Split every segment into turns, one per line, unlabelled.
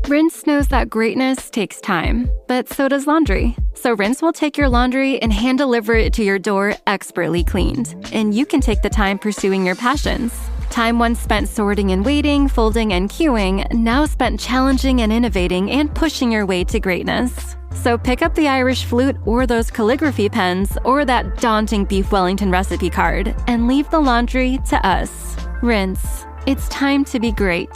Rinse knows that greatness takes time, but so does laundry. So Rinse will take your laundry and hand deliver it to your door expertly cleaned. And you can take the time pursuing your passions. Time once spent sorting and waiting, folding and queuing, now spent challenging and innovating and pushing your way to greatness. So pick up the Irish flute or those calligraphy pens or that daunting beef Wellington recipe card and leave the laundry to us. Rinse. It's time to be great.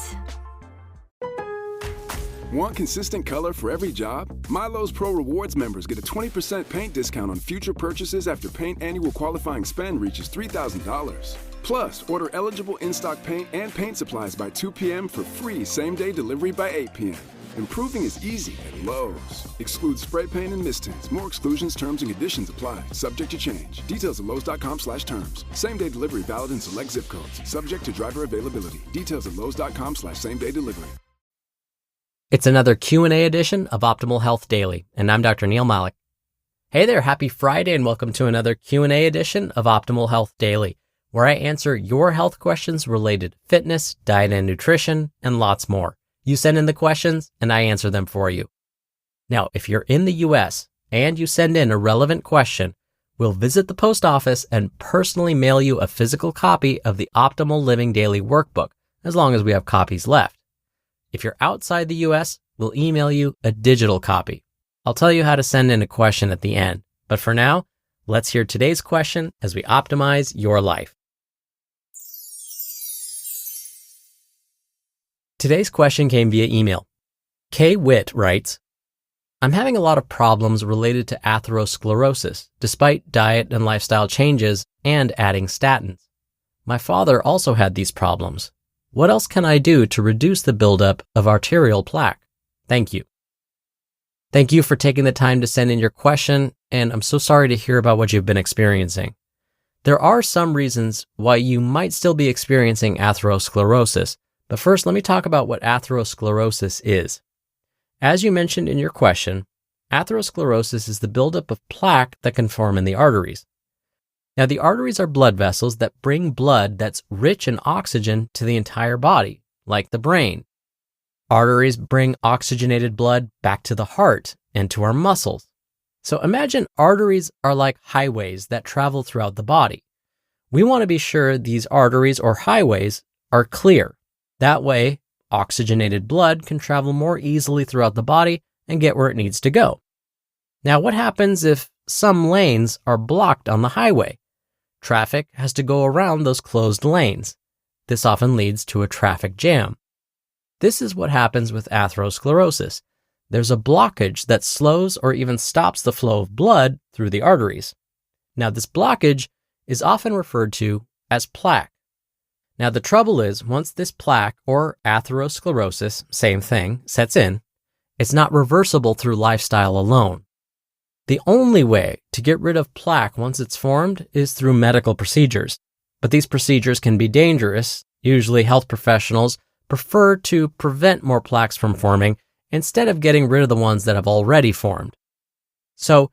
Want consistent color for every job? Milo's Pro Rewards members get a 20% paint discount on future purchases after paint annual qualifying spend reaches $3,000. Plus, order eligible in-stock paint and paint supplies by 2 p.m. for free same-day delivery by 8 p.m. Improving is easy at Lowe's. Excludes spray paint and mist tints. More exclusions, terms, and conditions apply. Subject to change. Details at Lowes.com/terms. Same-day delivery valid in select zip codes. Subject to driver availability. Details at Lowes.com/same-day delivery.
It's another Q&A edition of Optimal Health Daily, and I'm Dr. Neal Malik. Hey there, happy Friday, and welcome to another Q&A edition of Optimal Health Daily, where I answer your health questions related to fitness, diet and nutrition, and lots more. You send in the questions, and I answer them for you. Now, if you're in the U.S. and you send in a relevant question, we'll visit the post office and personally mail you a physical copy of the Optimal Living Daily Workbook, as long as we have copies left. If you're outside the U.S., we'll email you a digital copy. I'll tell you how to send in a question at the end. But for now, let's hear today's question as we optimize your life. Today's question came via email. Kay Witt writes, I'm having a lot of problems related to atherosclerosis, despite diet and lifestyle changes and adding statins. My father also had these problems. What else can I do to reduce the buildup of arterial plaque? Thank you. Thank you for taking the time to send in your question, and I'm so sorry to hear about what you've been experiencing. There are some reasons why you might still be experiencing atherosclerosis, but first let me talk about what atherosclerosis is. As you mentioned in your question, atherosclerosis is the buildup of plaque that can form in the arteries. Now, the arteries are blood vessels that bring blood that's rich in oxygen to the entire body, like the brain. Arteries bring oxygenated blood back to the heart and to our muscles. So imagine arteries are like highways that travel throughout the body. We want to be sure these arteries or highways are clear. That way, oxygenated blood can travel more easily throughout the body and get where it needs to go. Now, what happens if some lanes are blocked on the highway? Traffic has to go around those closed lanes. This often leads to a traffic jam. This is what happens with atherosclerosis. There's a blockage that slows or even stops the flow of blood through the arteries. Now, this blockage is often referred to as plaque. Now, the trouble is, once this plaque or atherosclerosis, same thing, sets in, it's not reversible through lifestyle alone. The only way to get rid of plaque once it's formed is through medical procedures. But these procedures can be dangerous. Usually health professionals prefer to prevent more plaques from forming instead of getting rid of the ones that have already formed. So,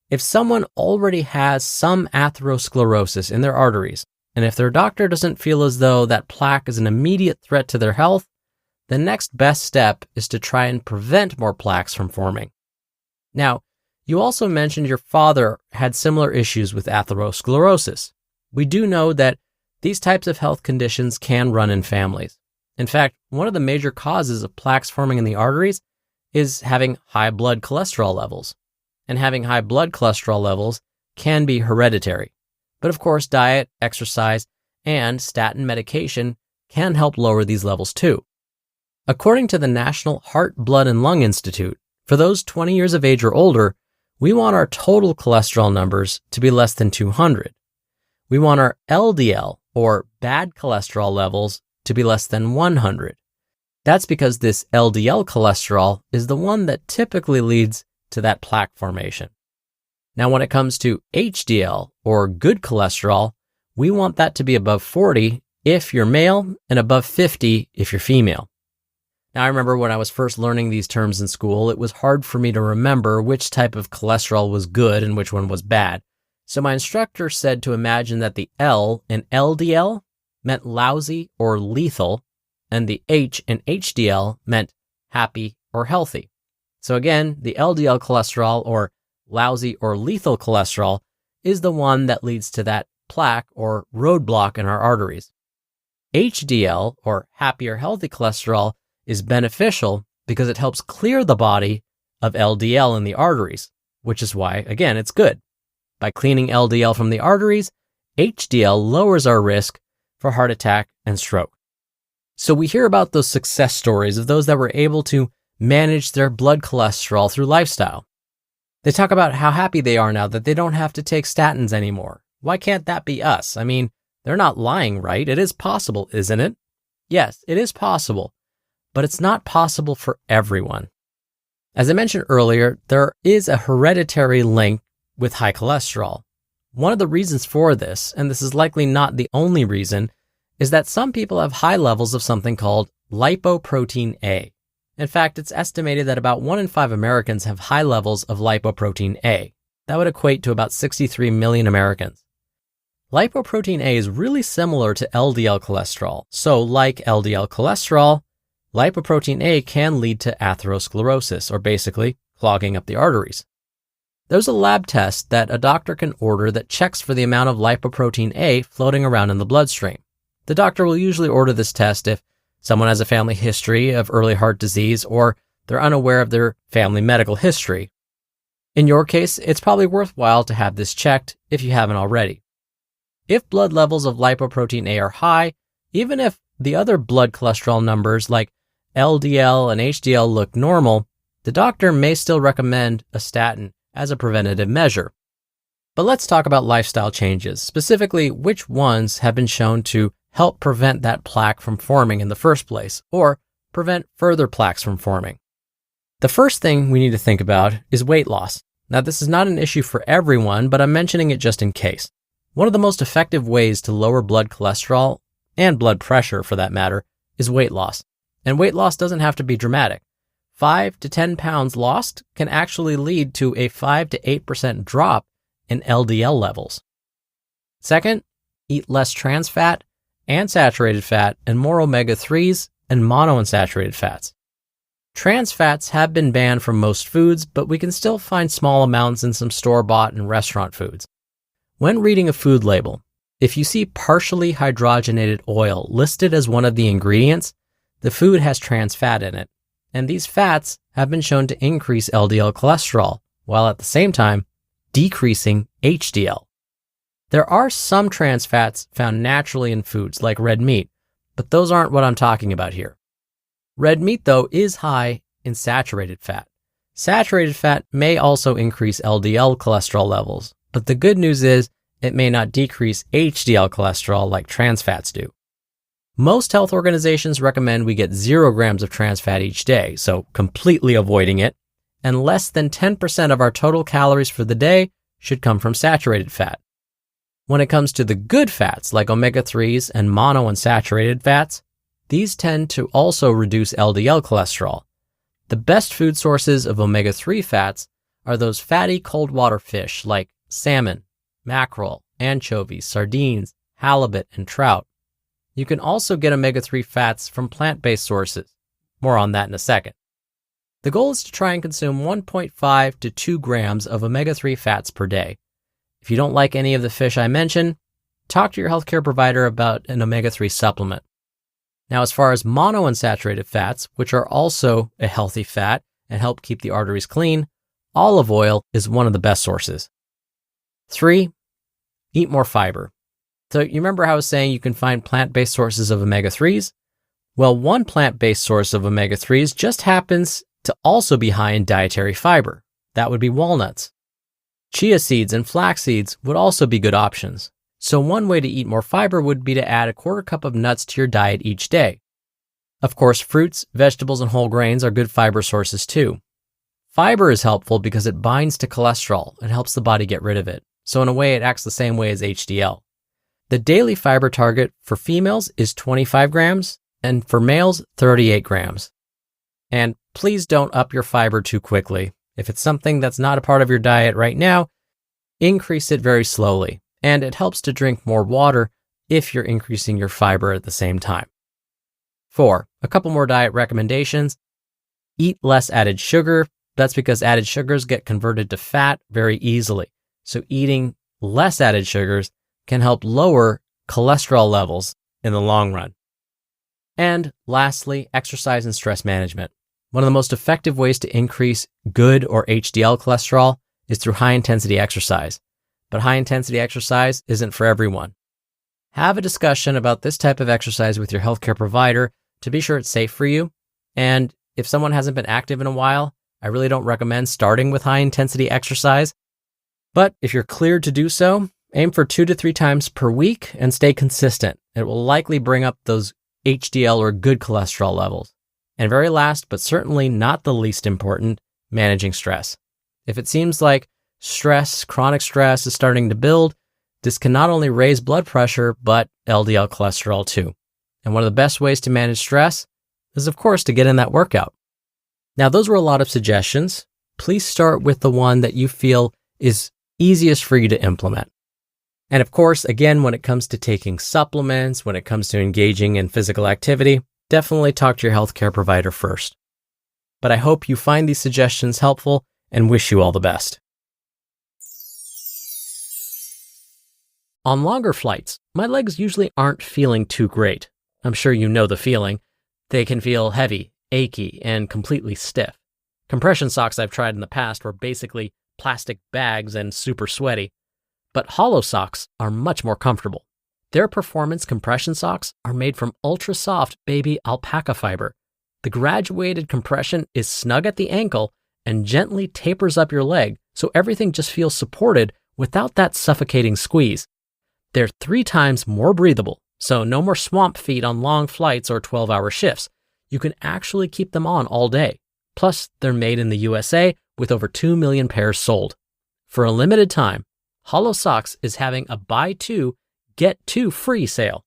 if someone already has some atherosclerosis in their arteries, and if their doctor doesn't feel as though that plaque is an immediate threat to their health, the next best step is to try and prevent more plaques from forming. Now, you also mentioned your father had similar issues with atherosclerosis. We do know that these types of health conditions can run in families. In fact, one of the major causes of plaques forming in the arteries is having high blood cholesterol levels. And having high blood cholesterol levels can be hereditary. But of course, diet, exercise, and statin medication can help lower these levels too. According to the National Heart, Blood, and Lung Institute, for those 20 years of age or older, we want our total cholesterol numbers to be less than 200. We want our LDL, or bad cholesterol levels, to be less than 100. That's because this LDL cholesterol is the one that typically leads to that plaque formation. Now, when it comes to HDL, or good cholesterol, we want that to be above 40 if you're male and above 50 if you're female. Now, I remember when I was first learning these terms in school, it was hard for me to remember which type of cholesterol was good and which one was bad. So my instructor said to imagine that the L in LDL meant lousy or lethal, and the H in HDL meant happy or healthy. So again, the LDL cholesterol, or lousy or lethal cholesterol, is the one that leads to that plaque or roadblock in our arteries. HDL, or happy or healthy cholesterol, is beneficial because it helps clear the body of LDL in the arteries, which is why, again, it's good. By cleaning LDL from the arteries, HDL lowers our risk for heart attack and stroke. So we hear about those success stories of those that were able to manage their blood cholesterol through lifestyle. They talk about how happy they are now that they don't have to take statins anymore. Why can't that be us? I mean, they're not lying, right? It is possible, isn't it? Yes, it is possible, but it's not possible for everyone. As I mentioned earlier, there is a hereditary link with high cholesterol. One of the reasons for this, and this is likely not the only reason, is that some people have high levels of something called lipoprotein-a. In fact, it's estimated that about 1 in 5 Americans have high levels of lipoprotein-a. That would equate to about 63 million Americans. Lipoprotein-a is really similar to LDL cholesterol. So like LDL cholesterol, lipoprotein-a can lead to atherosclerosis, or basically clogging up the arteries. There's a lab test that a doctor can order that checks for the amount of lipoprotein-a floating around in the bloodstream. The doctor will usually order this test if someone has a family history of early heart disease or they're unaware of their family medical history. In your case, it's probably worthwhile to have this checked if you haven't already. If blood levels of lipoprotein-a are high, even if the other blood cholesterol numbers like LDL and HDL look normal, the doctor may still recommend a statin as a preventative measure. But let's talk about lifestyle changes, specifically which ones have been shown to help prevent that plaque from forming in the first place, or prevent further plaques from forming. The first thing we need to think about is weight loss. Now, this is not an issue for everyone, but I'm mentioning it just in case. One of the most effective ways to lower blood cholesterol, and blood pressure for that matter, is weight loss. And weight loss doesn't have to be dramatic. 5 to 10 pounds lost can actually lead to a 5 to 8% drop in LDL levels. Second, eat less trans fat and saturated fat and more omega-3s and monounsaturated fats. Trans fats have been banned from most foods, but we can still find small amounts in some store-bought and restaurant foods. When reading a food label, if you see partially hydrogenated oil listed as one of the ingredients, the food has trans fat in it, and these fats have been shown to increase LDL cholesterol, while at the same time decreasing HDL. There are some trans fats found naturally in foods like red meat, but those aren't what I'm talking about here. Red meat, though, is high in saturated fat. Saturated fat may also increase LDL cholesterol levels, but the good news is it may not decrease HDL cholesterol like trans fats do. Most health organizations recommend we get 0 grams of trans fat each day, so completely avoiding it, and less than 10% of our total calories for the day should come from saturated fat. When it comes to the good fats like omega-3s and monounsaturated fats, these tend to also reduce LDL cholesterol. The best food sources of omega-3 fats are those fatty cold water fish like salmon, mackerel, anchovies, sardines, halibut, and trout. You can also get omega-3 fats from plant-based sources. More on that in a second. The goal is to try and consume 1.5 to 2 grams of omega-3 fats per day. If you don't like any of the fish I mentioned, talk to your healthcare provider about an omega-3 supplement. Now, as far as monounsaturated fats, which are also a healthy fat and help keep the arteries clean, olive oil is one of the best sources. 3, eat more fiber. So you remember how I was saying you can find plant-based sources of omega-3s? Well, one plant-based source of omega-3s just happens to also be high in dietary fiber. That would be walnuts. Chia seeds and flax seeds would also be good options. So one way to eat more fiber would be to add a 1/4 cup of nuts to your diet each day. Of course, fruits, vegetables, and whole grains are good fiber sources too. Fiber is helpful because it binds to cholesterol and helps the body get rid of it. So in a way, it acts the same way as HDL. The daily fiber target for females is 25 grams and for males, 38 grams. And please don't up your fiber too quickly. If it's something that's not a part of your diet right now, increase it very slowly. And it helps to drink more water if you're increasing your fiber at the same time. 4, a couple more diet recommendations. Eat less added sugar. That's because added sugars get converted to fat very easily. So eating less added sugars can help lower cholesterol levels in the long run. And lastly, exercise and stress management. One of the most effective ways to increase good or HDL cholesterol is through high-intensity exercise. But high-intensity exercise isn't for everyone. Have a discussion about this type of exercise with your healthcare provider to be sure it's safe for you. And if someone hasn't been active in a while, I really don't recommend starting with high-intensity exercise. But if you're cleared to do so, aim for 2 to 3 times per week and stay consistent. It will likely bring up those HDL or good cholesterol levels. And very last, but certainly not the least important, managing stress. If it seems like chronic stress is starting to build, this can not only raise blood pressure, but LDL cholesterol too. And one of the best ways to manage stress is, of course, to get in that workout. Now, those were a lot of suggestions. Please start with the one that you feel is easiest for you to implement. And of course, again, when it comes to taking supplements, when it comes to engaging in physical activity, definitely talk to your healthcare provider first. But I hope you find these suggestions helpful and wish you all the best. On longer flights, my legs usually aren't feeling too great. I'm sure you know the feeling. They can feel heavy, achy, and completely stiff. Compression socks I've tried in the past were basically plastic bags and super sweaty. But hollow socks are much more comfortable. Their performance compression socks are made from ultra-soft baby alpaca fiber. The graduated compression is snug at the ankle and gently tapers up your leg, so everything just feels supported without that suffocating squeeze. They're 3 times more breathable, so no more swamp feet on long flights or 12-hour shifts. You can actually keep them on all day. Plus, they're made in the USA with over 2 million pairs sold. For a limited time, Hollow Socks is having a buy 2, get 2 free sale.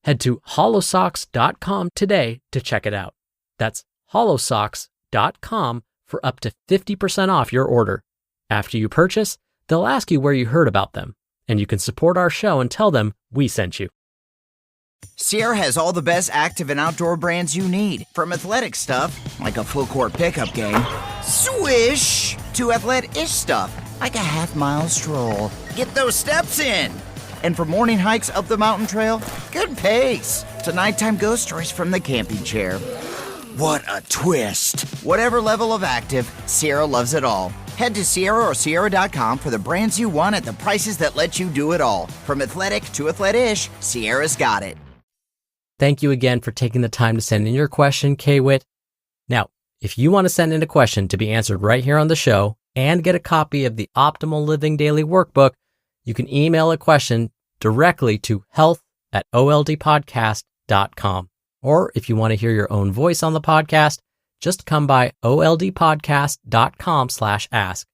Head to hollowsocks.com today to check it out. That's hollowsocks.com for up to 50% off your order. After you purchase, they'll ask you where you heard about them, and you can support our show and tell them we sent you.
Sierra has all the best active and outdoor brands you need, from athletic stuff, like a full court pickup game, swish, to athletic-ish stuff, like a half-mile stroll. Get those steps in. And for morning hikes up the mountain trail, good pace, to nighttime ghost stories from the camping chair. What a twist. Whatever level of active, Sierra loves it all. Head to Sierra or Sierra.com for the brands you want at the prices that let you do it all. From athletic to athletic-ish, Sierra's got it.
Thank you again for taking the time to send in your question, K-Wit. Now, if you want to send in a question to be answered right here on the show and get a copy of the Optimal Living Daily Workbook, you can email a question directly to health@oldpodcast.com. Or if you want to hear your own voice on the podcast, just come by oldpodcast.com/ask.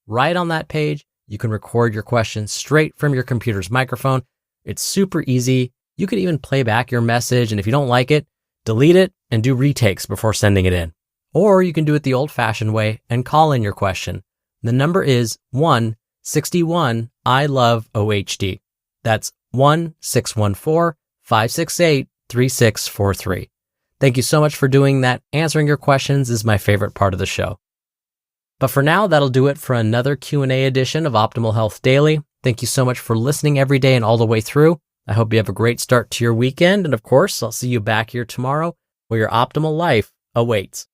Right on that page, you can record your question straight from your computer's microphone. It's super easy. You could even play back your message, and if you don't like it, delete it and do retakes before sending it in. Or you can do it the old-fashioned way and call in your question. The number is 161-I-LOVE-OHD. That's 1-614-568-3643. Thank you so much for doing that. Answering your questions is my favorite part of the show. But for now, that'll do it for another Q&A edition of Optimal Health Daily. Thank you so much for listening every day and all the way through. I hope you have a great start to your weekend. And of course, I'll see you back here tomorrow where your optimal life awaits.